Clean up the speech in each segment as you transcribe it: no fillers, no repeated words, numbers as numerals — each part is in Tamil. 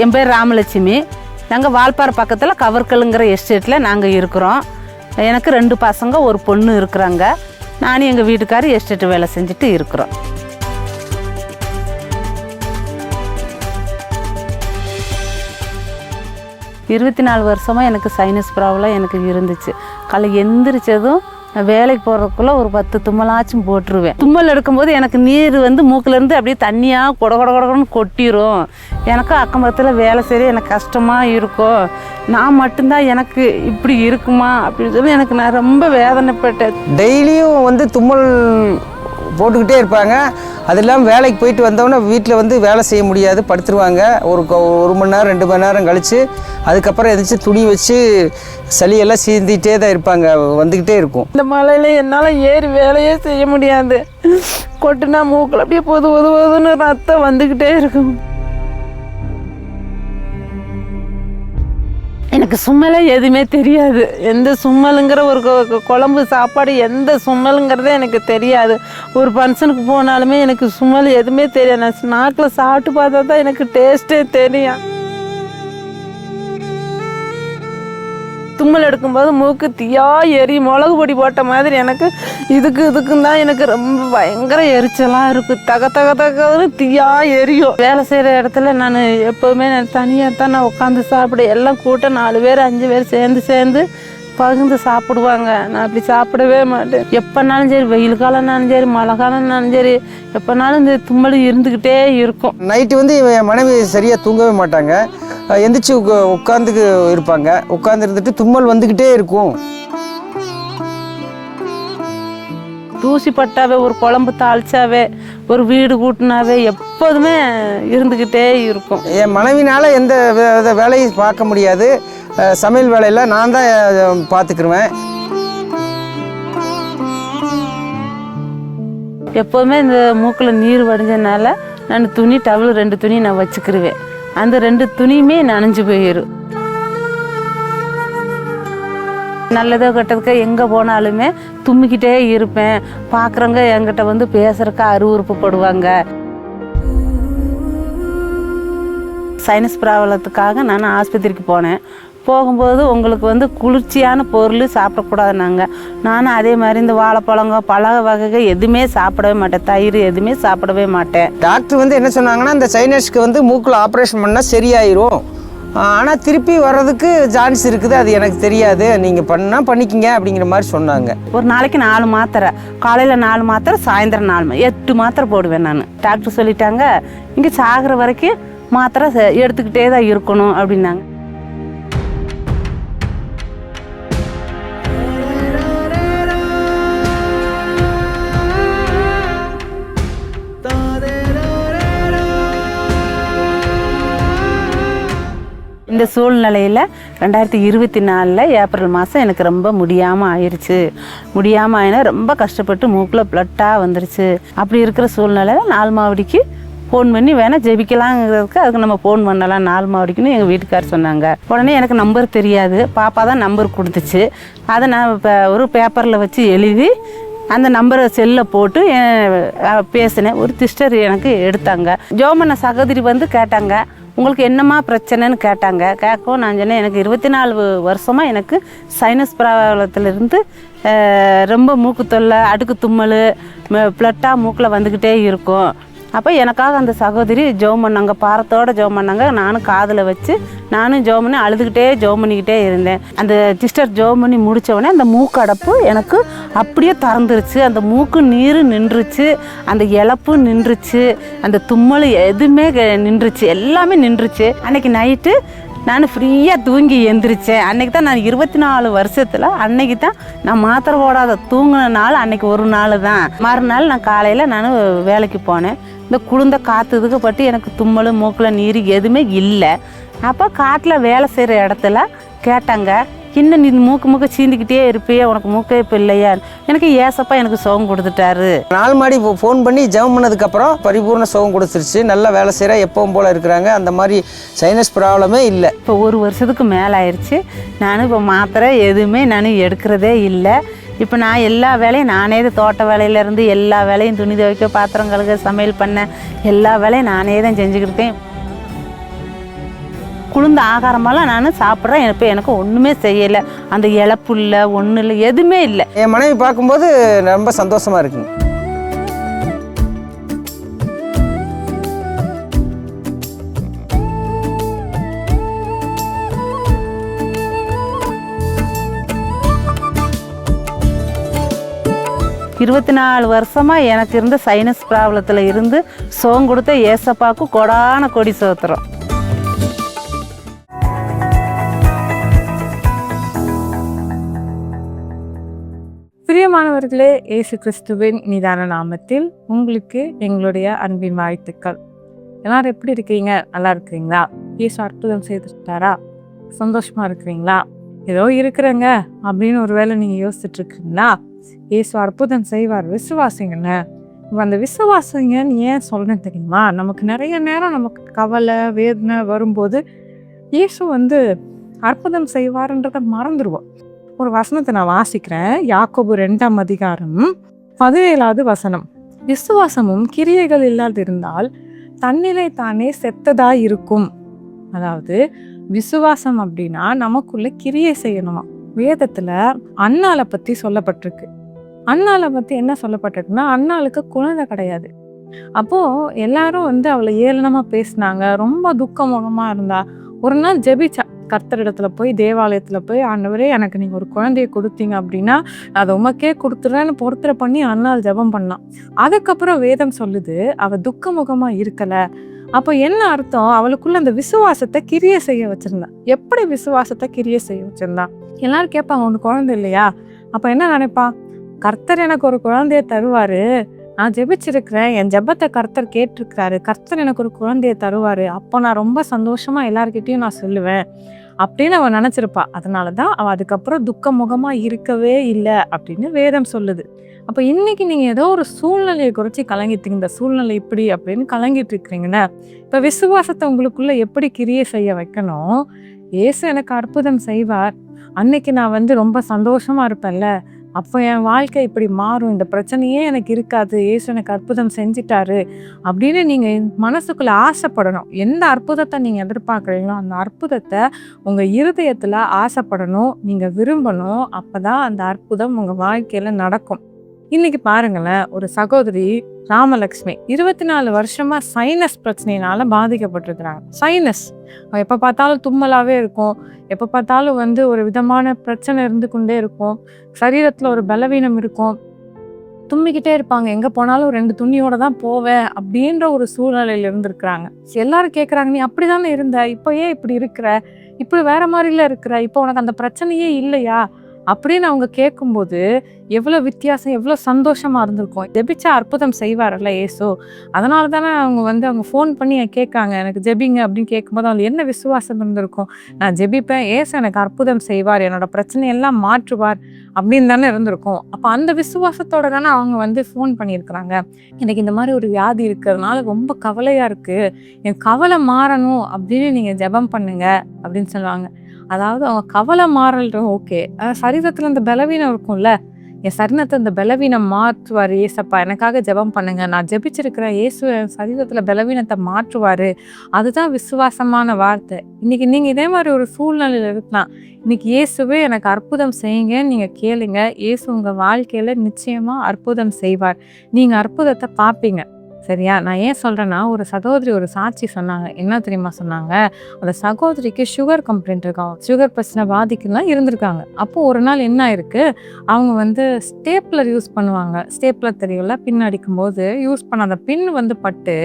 என் பேர் ராமலட்சுமி. நாங்கள் வால்பாறை பக்கத்தில் கவர்கல்லுங்கிற எஸ்டேட்டில் நாங்கள் இருக்கிறோம். எனக்கு 2 பசங்க, ஒரு பொண்ணு இருக்கிறாங்க. நானும் எங்கள் வீட்டுக்காரர் எஸ்டேட்டு வேலை செஞ்சுட்டு இருக்கிறோம். இருபத்தி 4 வருஷமாக எனக்கு சைனஸ் ப்ராப்ளம் எனக்கு இருந்துச்சு. காலை எந்திரிச்சதும் வேலைக்கு போகிறதுக்குள்ளே ஒரு 10 தும்மலாச்சும் போட்டுருவேன். தும்மல் எடுக்கும்போது எனக்கு நீர் மூக்கிலேருந்து அப்படியே தண்ணியாக கொடன்னு கொட்டிடும். எனக்கு அக்கம் பக்கத்தில் வேலை செய்ய எனக்கு கஷ்டமாக இருக்கும். நான் மட்டும்தான் எனக்கு இப்படி இருக்குமா அப்படின்னு சொல்லி நான் ரொம்ப வேதனைப்பட்டேன். டெய்லியும் தும்மல் போட்டுக்கிட்டே இருப்பாங்க. அது இல்லாமல் வேலைக்கு போயிட்டு வந்தோன்னே வீட்டில் வேலை செய்ய முடியாது, படுத்துருவாங்க. ஒரு மணி நேரம் 2 மணி நேரம் கழித்து அதுக்கப்புறம் எதிர்த்து துணி வச்சு சளியெல்லாம் சீந்திகிட்டே தான் இருப்பாங்க, வந்துக்கிட்டே இருக்கும். இந்த மழையில் என்னால் ஏறி வேலையே செய்ய முடியாது. கொட்டுனா மூக்கில் அப்படியே பொதுன்னு ரத்தம் வந்துக்கிட்டே இருக்கும். எனக்கு சும்மலே எதுவுமே தெரியாது. எந்த சும்மலுங்கிற ஒரு குழம்பு சாப்பாடு எந்த சும்மலுங்கிறதே எனக்கு தெரியாது. ஒரு ஃபங்க்ஷனுக்கு போனாலுமே எனக்கு சும்மல் எதுவுமே தெரியாது. நான் நாக்கில் சாப்பிட்டு பார்த்தா தான் எனக்கு டேஸ்ட்டே தெரியும். தும்மல் எடுக்கும்போது மூக்கு தீயா எரி மிளகு பொடி போட்ட மாதிரி எனக்கு இதுக்கும் தான் எனக்கு ரொம்ப பயங்கர எரிச்சலாக இருக்கும். தகன்னு தீயா எரியும். வேலை செய்கிற இடத்துல நான் எப்போவுமே தனியாக தான் நான் உட்காந்து சாப்பிட, எல்லாம் கூட்டம் 4 பேர் 5 பேர் சேர்ந்து பகிர்ந்து சாப்பிடுவாங்க. நான் அப்படி சாப்பிடவே மாட்டேன். எப்போனாலும் சரி, வெயில் காலம்னாலும் சரி, மழை காலம்னாலும் சரி, எப்போனாலும் இந்த தும்மல் இருந்துக்கிட்டே இருக்கும். நைட்டு என் மனைவி சரியாக தூங்கவே மாட்டாங்க. எந்திரிச்சு உட்காந்துக்கு இருப்பாங்க. உட்காந்து இருந்துட்டு தும்மல் வந்துக்கிட்டே இருக்கும். தூசி பட்டாவே, ஒரு குழம்பு தாளிச்சாவே, ஒரு வீடு கூட்டினாவே எப்போதுமே இருந்துக்கிட்டே இருக்கும். என் மனைவினால் எந்த வேலையும் பார்க்க முடியாது. சமையல் வேலையில் நான் தான் பார்த்துக்கிருவேன். எப்போதுமே இந்த மூக்கில் நீர் வடிஞ்சதுனால நான் டவல் 2 துணி நான் வச்சுக்கிருவேன். அந்த 2 துணியுமே நனைஞ்சு போயிடும். நல்லதோ கெட்டதுக்கு எங்கே போனாலுமே தும்மிக்கிட்டே இருப்பேன். பார்க்குறவங்க என்கிட்ட பேசுறதுக்கு அருவருப்புப்படுவாங்க. சைனஸ் ப்ராப்ளத்துக்காக நான் ஆஸ்பத்திரிக்கு போனேன். போகும்போது உங்களுக்கு குளிர்ச்சியான பொருள் சாப்பிடக்கூடாதுன்னாங்க. நானும் அதே மாதிரி இந்த வாழைப்பழங்க, பழ வகைகள் எதுவுமே சாப்பிடவே மாட்டேன். தயிர் எதுவுமே சாப்பிடவே மாட்டேன். டாக்டர் என்ன சொன்னாங்கன்னா, இந்த சைனஸ்க்கு மூக்கில் ஆப்ரேஷன் பண்ணால் சரியாயிரும், ஆனால் திருப்பி வர்றதுக்கு சான்ஸ் இருக்குது, அது எனக்கு தெரியாது, நீங்கள் பண்ணிக்கிங்க அப்படிங்கிற மாதிரி சொன்னாங்க. ஒரு நாளைக்கு 4 மாத்திரை, காலையில் 4 மாத்திரை, சாயந்தரம் 4 8 மாத்திரை போடுவேன் நான். டாக்டர் சொல்லிட்டாங்க, இங்கே சாகிற வரைக்கும் மாத்திரை எடுத்துக்கிட்டே தான் இருக்கணும் அப்படின்னாங்க. இந்த சூழ்நிலையில் 2024 ஏப்ரல் மாதம் எனக்கு ரொம்ப முடியாமல் ஆயிடுச்சு. முடியாமல் ரொம்ப கஷ்டப்பட்டு மூக்கில் பிளட்டாக வந்துருச்சு. அப்படி இருக்கிற சூழ்நிலையில் 4 மாவடிக்கு ஃபோன் பண்ணி வேணால் ஜெபிக்கலாங்கிறதுக்கு அதுக்கு நம்ம ஃபோன் பண்ணலாம் 4 மாவடிக்குன்னு எங்கள் வீட்டுக்காரர் சொன்னாங்க. உடனே எனக்கு நம்பர் தெரியாது, பாப்பா தான் நம்பர் கொடுத்துச்சு. அதை நான் இப்போ ஒரு பேப்பரில் வச்சு எழுதி அந்த நம்பரை செல்லில் போட்டு பேசினேன். ஒரு சிஸ்டர் எனக்கு எடுத்தாங்க. ஜோமண்ண சகோதரி கேட்டாங்க, உங்களுக்கு என்னம்மா பிரச்சனைன்னு கேட்டாங்க. கேட்கவும் நான் சொன்னேன், எனக்கு 24 வருஷமாக எனக்கு சைனஸ் ப்ராப்ளத்திலிருந்து ரொம்ப மூக்கு தொல்லை, அடுக்கு தும்மல், பிளட்டாக மூக்கில் வந்துக்கிட்டே இருக்கும். அப்போ எனக்காக அந்த சகோதரி ஜெபம் பண்ணாங்க, பாரத்தோடு ஜெபம் பண்ணாங்க. நானும் காதில் வச்சு நானும் ஜெபம் பண்ணி அழுதுகிட்டே ஜெபம் பண்ணிக்கிட்டே இருந்தேன். அந்த சிஸ்டர் ஜெபம் பண்ணி முடித்தவொடனே அந்த மூக்கடைப்பு எனக்கு அப்படியே திறந்துருச்சு. அந்த மூக்கு நீர் நின்றுச்சு, அந்த இழப்பு நின்றுச்சு, அந்த தும்மல் எதுவுமே நின்றுச்சு, எல்லாமே நின்றுச்சு. அன்றைக்கி நைட்டு நான் ஃப்ரீயாக தூங்கி எந்திரிச்சேன். அன்றைக்கி தான் நான் 24 வருஷத்தில் அன்றைக்கி தான் நான் மாத்திரை போடாத தூங்கின நாள். அன்றைக்கி ஒரு நாள் தான். மறுநாள் நான் காலையில் நான் வேலைக்கு போனேன். இந்த குளிர்ந்த காற்றுதுக்கு பட்டு எனக்கு தும்மல், மூக்கில் நீர் எதுவுமே இல்லை. அப்போ காட்டில் வேலை செய்கிற இடத்துல கேட்டாங்க, இன்னும் நீ மூக்கு சீந்திக்கிட்டே இருப்பியே, உனக்கு மூக்கே இப்போ இல்லையா? எனக்கு ஏசப்பா எனக்கு சுகம் கொடுத்துட்டாரு. 4 மாடி ஃபோன் பண்ணி ஜெபம் பண்ணதுக்கப்புறம் பரிபூர்ண சுகம் கொடுத்துருச்சு. நல்லா வேலை செய்கிற, எப்பவும் போல் இருக்கிறாங்க. அந்த மாதிரி சைனஸ் ப்ராப்ளமே இல்லை. இப்போ 1 வருஷத்துக்கு மேலே ஆயிடுச்சு. நான் இப்போ மாத்திரை எதுவுமே நான் எடுக்கிறதே இல்லை. இப்போ நான் எல்லா வேலையும் நானே, தோட்ட வேலையிலேருந்து எல்லா வேலையும், துணி துவைக்க, பாத்திரம் கழுக, சமையல் பண்ண எல்லா வேலையும் நானே தான் செஞ்சுக்கிட்டேன். குளிர்ந்த ஆகாரமெல்லாம் நான் சாப்பிட்றேன். இப்போ எனக்கு ஒன்றுமே செய்யலை, அந்த இழப்பு இல்லை, ஒன்றும் இல்லை, எதுவுமே இல்லை. என் மனைவி பார்க்கும்போது ரொம்ப சந்தோஷமாக இருக்குங்க. இருபத்தி 4 வருஷமாக எனக்கு இருந்த சைனஸ் ப்ராப்ளத்தில் இருந்து சுகம் கொடுத்த ஏசப்பாவுக்கு கொடான கொடி சோத்திரம். பிரியமானவர்களே, இயேசு கிறிஸ்துவின் நிதான நாமத்தில் உங்களுக்கு எங்களுடைய அன்பின் வாழ்த்துக்கள். எல்லாரும் எப்படி இருக்கீங்க? நல்லா இருக்கிறீங்களா? இயேசு அற்புதம் செய்துட்டாரா? சந்தோஷமா இருக்கிறீங்களா? ஏதோ இருக்கிறேங்க அப்படின்னு ஒரு வேளை நீங்கள் யோசிச்சுட்டு இருக்கீங்களா? இயேசு அற்புதம் செய்வார், விசுவாசிங்கன்னு. அந்த விசுவாசிங்கன்னு ஏன் சொல்றேன்னு தெரியுமா? நமக்கு நிறைய நேரம் நமக்கு கவலை வேதனை வரும்போது இயேசு அற்புதம் செய்வார்ன்றதை மறந்துடுவோம். ஒரு வசனத்தை நான் வாசிக்கிறேன். யாக்கோபு 2ஆம் அதிகாரம் 17வது வசனம். விசுவாசமும் கிரியைகள் இல்லாதிருந்தால் தன்னிலை தானே செத்ததா இருக்கும். அதாவது விசுவாசம் அப்படின்னா நமக்குள்ள கிரியை செய்யணுமா. வேதத்துல அன்னாளை பத்தி சொல்லப்பட்டிருக்கு. அன்னாளை பத்தி என்ன சொல்லப்பட்டிருக்குன்னா, அன்னாளுக்கு குழந்தை கிடையாது. அப்போ எல்லாரும் அவளை ஏளனமா பேசினாங்க, ரொம்ப துக்கமுகமா இருந்தா. ஒரு நாள் ஜெபிச்சா, கர்த்தரிடத்துல போய் தேவாலயத்துல போய், ஆண்டவரே எனக்கு நீங்க ஒரு குழந்தைய கொடுத்தீங்க அப்படின்னா அதை உமக்கே கொடுத்துறேன்னு பொறுத்தரை பண்ணி அன்னாள் ஜெபம் பண்ணான். அதுக்கப்புறம் வேதம் சொல்லுது அவ துக்கமுகமா இருக்கல. அப்போ என்ன அர்த்தம்? அவளுக்குள்ள அந்த விசுவாசத்தை கிரிய செய்ய வச்சிருந்தா. எப்படி விசுவாசத்தை கிரிய செய்ய வச்சிருந்தா? எல்லாரும் கேட்பாங்க, உனக்கு குழந்தை இல்லையா? அப்ப என்ன நினைப்பா? கர்த்தர் எனக்கு ஒரு குழந்தைய தருவாரு, நான் ஜெபிச்சிருக்கிறேன், என் ஜெபத்தை கர்த்தர் கேட்டிருக்கிறாரு, கர்த்தர் எனக்கு ஒரு குழந்தைய தருவாரு, அப்போ நான் ரொம்ப சந்தோஷமா எல்லார்கிட்டையும் நான் சொல்லுவேன் அப்படின்னு அவன் நினைச்சிருப்பா. அதனாலதான் அவ அதுக்கப்புறம் துக்க முகமா இருக்கவே இல்லை அப்படின்னு வேதம் சொல்லுது. அப்போ இன்னைக்கு நீங்க ஏதோ ஒரு சூழ்நிலையை குறிச்சு கலங்கிட்டீங்க, இந்த சூழ்நிலை இப்படி அப்படின்னு கலங்கிட்டு இருக்கிறீங்கன்னா, இப்ப விசுவாசத்தை உங்களுக்குள்ள எப்படி கிரியை செய்ய வைக்கணும்? இயேசு எனக்கு அற்புதம் செய்வார், அன்னைக்கு நான் ரொம்ப சந்தோஷமா இருப்பேன்ல, அப்போ என் வாழ்க்கை இப்படி மாறும், இந்த பிரச்சனையே எனக்கு இருக்காது, இயேசு எனக்கு அற்புதம் செஞ்சிட்டாரு அப்படின்னு நீங்க மனசுக்குள்ள ஆசைப்படணும். எந்த அற்புதத்தை நீங்க எதிர்பார்க்குறீங்களோ அந்த அற்புதத்தை உங்க இருதயத்துல ஆசைப்படணும், நீங்க விரும்பணும். அப்பதான் அந்த அற்புதம் உங்க வாழ்க்கையில நடக்கும். இன்னைக்கு பாருங்களேன், ஒரு சகோதரி ராமலக்ஷ்மி 24 வருஷமா சைனஸ் பிரச்சனையினால பாதிக்கப்பட்டிருக்கிறாங்க. சைனஸ் எப்போ பார்த்தாலும் தும்மலாவே இருக்கும், எப்போ பார்த்தாலும் ஒரு விதமான பிரச்சனை இருந்து கொண்டே இருக்கும், சரீரத்தில் ஒரு பலவீனம் இருக்கும், தும்மிக்கிட்டே இருப்பாங்க, எங்கே போனாலும் 2 துணியோட தான் போவேன் அப்படின்ற ஒரு சூழ்நிலையில் இருந்திருக்கிறாங்க. எல்லாரும் கேட்குறாங்க, நீ அப்படி தானே இருந்த, இப்போ ஏன் இப்படி இருக்கிற, இப்படி வேற மாதிரில இருக்கிற, இப்போ உனக்கு அந்த பிரச்சனையே இல்லையா அப்படின்னு அவங்க கேட்கும்போது எவ்வளோ வித்தியாசம், எவ்வளோ சந்தோஷமா இருந்திருக்கும். ஜெபிச்சா அற்புதம் செய்வார்ல இயேசு. அதனால தானே அவங்க ஃபோன் பண்ணி கேட்காங்க, எனக்கு ஜெபிங்க அப்படின்னு கேட்கும்போது அவங்களுக்கு என்ன விசுவாசம் இருந்திருக்கும்? நான் ஜெபிப்பேன், இயேசு எனக்கு அற்புதம் செய்வார், என்னோட பிரச்சனையெல்லாம் மாற்றுவார் அப்படின்னு தானே இருந்திருக்கும். அப்போ அந்த விசுவாசத்தோட தானே அவங்க ஃபோன் பண்ணியிருக்கிறாங்க. எனக்கு இந்த மாதிரி ஒரு வியாதி இருக்கிறதுனால ரொம்ப கவலையா இருக்கு, என் கவலை மாறணும் அப்படின்னு நீங்க ஜெபம் பண்ணுங்க அப்படின்னு சொல்லுவாங்க. அதாவது அவங்க கவலை மாறல் ஓகே, சரீரத்துல அந்த பலவீனம் இருக்கும்ல, என் சரீரத்தை அந்த பலவீனம் மாற்றுவார் ஏசப்பா, எனக்காக ஜெபம் பண்ணுங்க, நான் ஜெபிச்சிருக்கிறேன், இயேசு என் சரீரத்துல பலவீனத்தை மாற்றுவாரு. அதுதான் விசுவாசமான வார்த்தை. இன்னைக்கு நீங்க இதே மாதிரி ஒரு சூழ்நிலையில இருக்கலாம், இன்னைக்கு இயேசுவே எனக்கு அற்புதம் செய்யுங்கன்னு நீங்க கேளுங்க, இயேசு உங்க வாழ்க்கையில நிச்சயமா அற்புதம் செய்வார். நீங்க அற்புதத்தை பார்ப்பீங்க. சரியா? நான் ஏன் சொல்கிறேன்னா, ஒரு சகோதரி ஒரு சாட்சி சொன்னாங்க. என்ன தெரியுமா சொன்னாங்க? அந்த சகோதரிக்கு சுகர் கம்ப்ளைண்ட் இருக்காங்க, சுகர் பிரச்சனை பாதிக்கலாம் இருந்திருக்காங்க. அப்போது ஒரு நாள் என்ன ஆயிருக்கு, அவங்க ஸ்டேப்லர் யூஸ் பண்ணுவாங்க, ஸ்டேப்லர் தெரியல, பின் அடிக்கும்போது யூஸ் பண்ண அந்த பின் பட்டு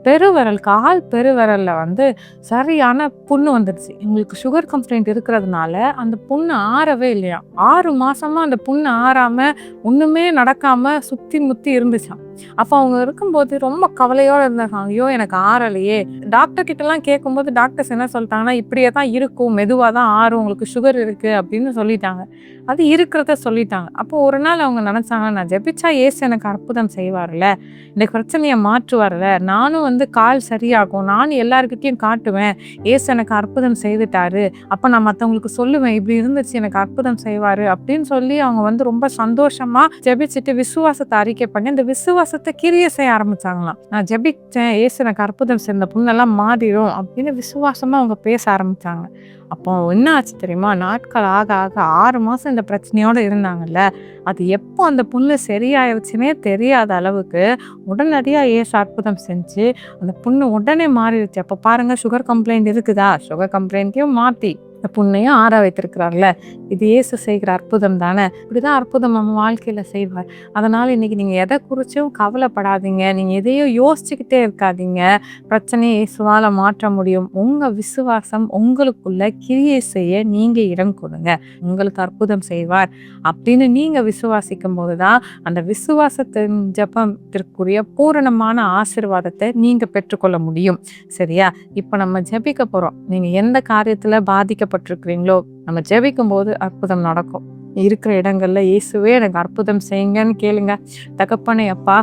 பெருவிரல், கால் பெருவிரலில் சரியான புண்ணு வந்துடுச்சு. எங்களுக்கு சுகர் கம்ப்ளைண்ட் இருக்கிறதுனால அந்த புண்ணு ஆறவே இல்லையா. 6 மாதமாக அந்த புண்ணு ஆறாமல் ஒன்றுமே நடக்காமல் சுற்றி முற்றி இருந்துச்சான். அப்போ அவங்க இருக்கும்போது ரொம்ப கவலையோடு இருந்தாங்க, ஐயோ எனக்கு ஆறலையே. டாக்டர் கிட்டலாம் கேட்கும்போது டாக்டர்ஸ் என்ன சொல்லிட்டாங்கன்னா, இப்படியே தான் இருக்கும், மெதுவாக தான் ஆறும், உங்களுக்கு சுகர் இருக்குது அப்படின்னு சொல்லிட்டாங்க. அது இருக்கிறத சொல்லிட்டாங்க. அப்போ ஒரு நாள் அவங்க நினச்சாங்க, நான் ஜெபிச்சா இயேசு எனக்கு அற்புதம் செய்வார்ல, இந்த பிரச்சனையை மாற்றுவார்ல, நானும் கால் சரியாகும், நானும் எல்லாருக்கிட்டையும் காட்டுவேன் இயேசு எனக்கு அற்புதம் செய்துட்டாரு, அப்போ நான் மற்றவங்களுக்கு சொல்லுவேன் இப்படி இருந்துச்சு, எனக்கு அற்புதம் செய்வார் அப்படின்னு சொல்லி அவங்க ரொம்ப சந்தோஷமாக ஜெபிச்சுட்டு விசுவாசத்தை அறிக்கை பண்ணி அந்த விசுவாச விசுவாசத்தை கிரிய செய்ய ஆரம்பிச்சாங்களாம். நான் ஜெபிச்சேன், ஏசு எனக்கு அற்புதம் செய்த புண்ணெல்லாம் மாறிடும் அப்படின்னு விசுவாசமா அவங்க பேச ஆரம்பிச்சாங்க. அப்போ என்ன ஆச்சு தெரியுமா? நாட்கள் ஆக ஆக 6 மாசம் இந்த பிரச்சனையோட இருந்தாங்கல்ல, அது எப்போ அந்த புண்ணு சரியாயிருச்சுன்னே தெரியாத அளவுக்கு உடனடியா ஏசு அற்புதம் செஞ்சு அந்த புண்ணு உடனே மாறிடுச்சு. அப்போ பாருங்க, சுகர் கம்ப்ளைண்ட் இருக்குதா, சுகர் கம்ப்ளைண்ட்டையும் மாற்றி இந்த புண்ணையும் ஆற வைத்திருக்கிறார்ல. இது இயேசு செய்கிற அற்புதம் தானே. இப்படிதான் அற்புதம் நம்ம வாழ்க்கையில செய்வார். அதனால இன்னைக்கு நீங்க எதை குறிச்சும் கவலைப்படாதீங்க, நீங்க எதையோ யோசிச்சுக்கிட்டே இருக்காதீங்க. பிரச்சனையை இயேசுவால மாற்ற முடியும். உங்க விசுவாசம் உங்களுக்குள்ள கிரியை செய்ய நீங்க இடம் கொடுங்க, உங்களுக்கு அற்புதம் செய்வார் அப்படின்னு நீங்க விசுவாசிக்கும் போதுதான் அந்த விசுவாசத்தின் ஜெபத்திற்குரிய பூரணமான ஆசீர்வாதத்தை நீங்க பெற்றுக்கொள்ள முடியும். சரியா? இப்ப நம்ம ஜெபிக்க போறோம். நீங்க எந்த காரியத்துல பாதிக்கப்பட்டிருக்கிறீங்களோ, நம்ம ஜெபிக்கும் போது அற்புதம் நடக்கும். இருக்கிற இடங்கள்ல இயேசுவே எனக்கு அற்புதம் செய்யுங்கன்னு கேளுங்க. தகப்பனே, அப்பா,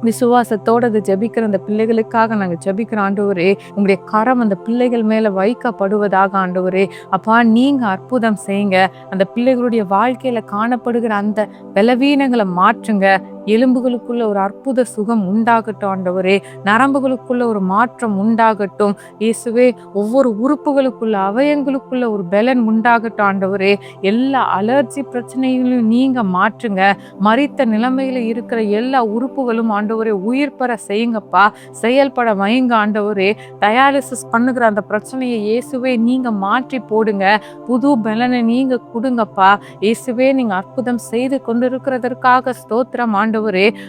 விசுவாசத்தோட அது ஜெபிக்கிற அந்த பிள்ளைகளுக்காக நாங்க ஜெபிக்கிற ஆண்டவரே, உங்களுடைய கரம் அந்த பிள்ளைகள் மேல வைக்கப்படுவதாக ஆண்டவரே. அப்பா, நீங்க அற்புதம் செய்யுங்க. அந்த பிள்ளைகளுடைய வாழ்க்கையில காணப்படுகிற அந்த பலவீனங்களை மாற்றுங்க. எலும்புகளுக்குள்ள ஒரு அற்புத சுகம் உண்டாகட்டும் ஆண்டவரே. நரம்புகளுக்குள்ள ஒரு மாற்றம் உண்டாகட்டும் இயேசுவே. ஒவ்வொரு உறுப்புகளுக்குள்ள, அவயங்களுக்குள்ள ஒரு பலன் உண்டாகட்டும் ஆண்டவரே. எல்லா அலர்ஜி பிரச்சனைகளையும் நீங்க மாற்றுங்க. மரித்த நிலைமையில இருக்கிற எல்லா உறுப்புகளும் ஆண்டவரே உயிர் பெற செய்யுங்கப்பா, செயல்பட வைங்க ஆண்டவரே. டயாலிசிஸ் பண்ணுகிற அந்த பிரச்சனையை இயேசுவே நீங்க மாற்றி போடுங்க. புது பலனை நீங்க கொடுங்கப்பா இயேசுவே. நீங்க அற்புதம் செய்து கொண்டிருக்கிறதற்காக ஸ்தோத்திரம் ஆண்டவரே.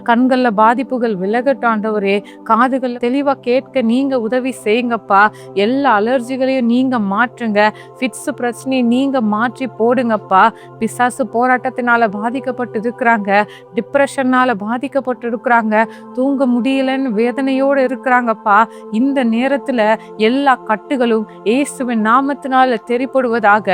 கண்கள்ல பாதிப்புகள் விலகட்டும் ஆண்டவரே. காதுகள் தெளிவா கேட்க நீங்க உதவி செய்யுங்கப்பா. எல்லா அலர்ஜிகளையும் நீங்க மாற்றுங்க. ஃபிட்ஸ் பிரச்சனையை நீங்க மாற்றி போடுங்கப்பா. பிசாசு போராட்டத்தினால பாதிக்கப்பட்டு இருக்கிறாங்க, டிப்ரெஷனால பாதிக்கப்பட்டு இருக்கிறாங்க, தூங்க முடியலன்னு வேதனையோடு இருக்கிறாங்கப்பா. இந்த நேரத்துல எல்லா கட்டுகளும் இயேசுவின் நாமத்தினால தெரிப்படுவதாக.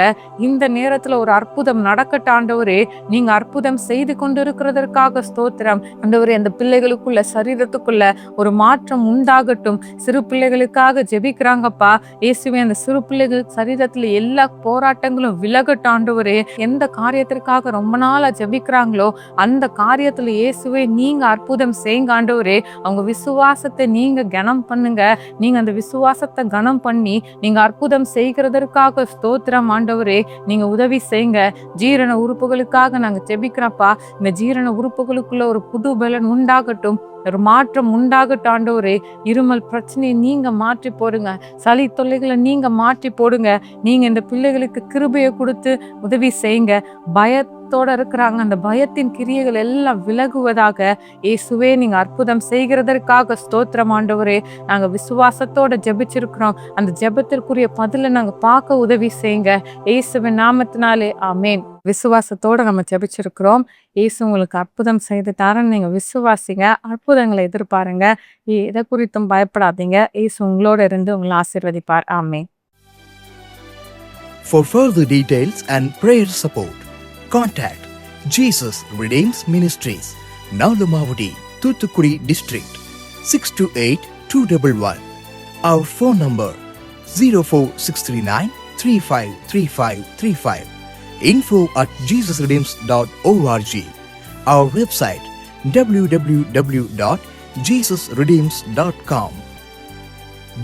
இந்த நேரத்துல ஒரு அற்புதம் நடக்கட்டும் ஆண்டவரே. நீங்க அற்புதம் செய்து கொண்டிருக்கிறதற்காக ஸ்தோத்திரம் ஆண்டவரே. அந்த பிள்ளைகளுக்குள்ள, சரீரத்துக்குள்ள ஒரு மாற்றம் உண்டாகட்டும். சிறு பிள்ளைகளுக்காக ஜெபிக்கிறாங்கப்பா இயேசுவே. அந்த சிறு பிள்ளைகள் சரீரத்துல எல்லா போராட்டங்களும் விலகட்டும் ஆண்டவரே. எந்த காரியத்திற்காக ரொம்ப நாளா ஜெபிக்கிறாங்களோ அந்த காரியத்துல இயேசுவே நீங்க அற்புதம் செய்யுங்க ஆண்டவரே. அவங்க விசுவாசத்தை நீங்க கனம் பண்ணுங்க. நீங்க அந்த விசுவாசத்தை கனம் பண்ணி நீங்க அற்புதம் செய்கிறதற்காக ஸ்தோத்திரம் ஆண்டவரே. நீங்க உதவி செய்யுங்க. ஜீரண உறுப்புகளுக்காக நாங்க ஜெபிக்கிறப்பா. இந்த ஜீரண உறுப்புகளுக்குள்ள ஒரு புது பலன் உண்டாகட்டும், ஒரு மாற்றம் உண்டாகட்டும் ஆண்டவரே. இருமல் பிரச்சனையை நீங்க மாற்றி போடுங்க. சளி தொல்லைகளை நீங்க மாற்றி போடுங்க. நீங்க இந்த பிள்ளைகளுக்கு கிருபையை கொடுத்து உதவி செய்யுங்க. பயத்தோட இருக்கிறாங்க, அந்த பயத்தின் கிரியைகள் எல்லாம் விலகுவதாக இயேசுவே. நீங்க அற்புதம் செய்கிறதற்காக ஸ்தோத்திரம் ஆண்டவரே. நாங்க விசுவாசத்தோட ஜெபிச்சிருக்கிறோம். அந்த ஜெபத்திற்குரிய பதிலை நாங்க பார்க்க உதவி செய்யுங்க இயேசுவின் நாமத்தினாலே, ஆமேன். விசுவாசத்தோட நம்ம ஜெபிச்சிருக்கிறோம். இயேசு உங்களுக்கு அற்புதம் செய்துட்டாருன்னு நீங்க விசுவாசிங்க. அற்புதங்களை எதிர்பாருங்க. எதை குறித்தும் பயப்படாதீங்க. இயேசு உங்களோட இருந்து உங்களை ஆசீர்வதிப்பார். ஆமேன். For further details and prayer support, contact Jesus Redeems Ministries, Nalumavudi, Thuthukudi District, 628-211. Our phone number 04639 353535. info@jesusredeems.org. Our website www.jesusredeems.com.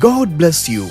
God bless you.